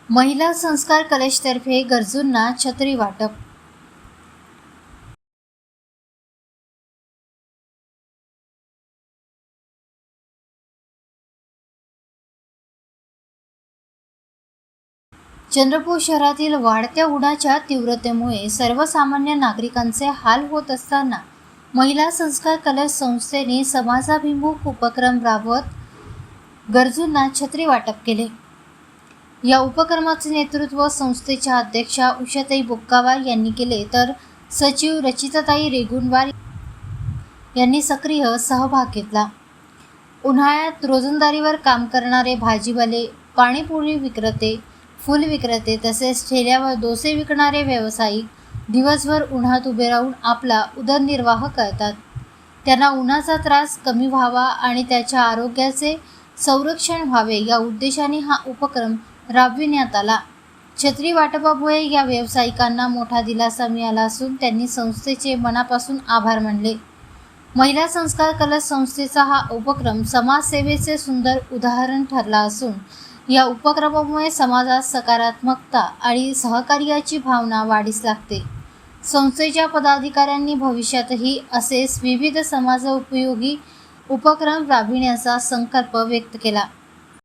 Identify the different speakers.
Speaker 1: महिला संस्कार कॉलेजतर्फे गरजूंना छत्री वाटप। चंद्रपूर शहरातील वाढत्या उन्हाच्या तीव्रतेमुळे सर्वसामान्य नागरिकांचे हाल होत असताना महिला संस्कार कॉलेज संस्थेने समाजाभिमुख उपक्रम राबवत गरजूंना छत्री वाटप केले। या उपक्रमाचे नेतृत्व संस्थेच्या अध्यक्षा उषाताई बुक्कावार यांनी केले, तर सचिव रचिताताई रेगुनवार यांनी सक्रिय सहभाग घेतला। उन्हाळ्यात रोजंदारीवर काम करणारे भाजीवाले, पाणीपुरी विक्रेते, फूल विक्रेते तसेच ठेल्यावर डोसे विकणारे व्यावसायिक दिवसभर उन्हात उभे राहून आपला उदरनिर्वाह करतात। त्यांना उन्हाचा त्रास कमी व्हावा आणि त्याच्या आरोग्याचे संरक्षण व्हावे या उद्देशाने हा उपक्रम राबविण्यात आला। छत्री वाटपामुळे या व्यावसायिकांना मोठा दिलासा मिळाला असून त्यांनी संस्थेचे मनापासून आभार मानले। महिला संस्कार कॉलेज संस्थेचा हा उपक्रम समाजसेवेचे सुंदर उदाहरण ठरला असून या उपक्रमामुळे समाजात सकारात्मकता आणि सहकार्याची भावना वाढीस लागते। संस्थेच्या पदाधिकाऱ्यांनी भविष्यातही असेच विविध समाजोपयोगी उपक्रम राबविण्याचा संकल्प व्यक्त केला।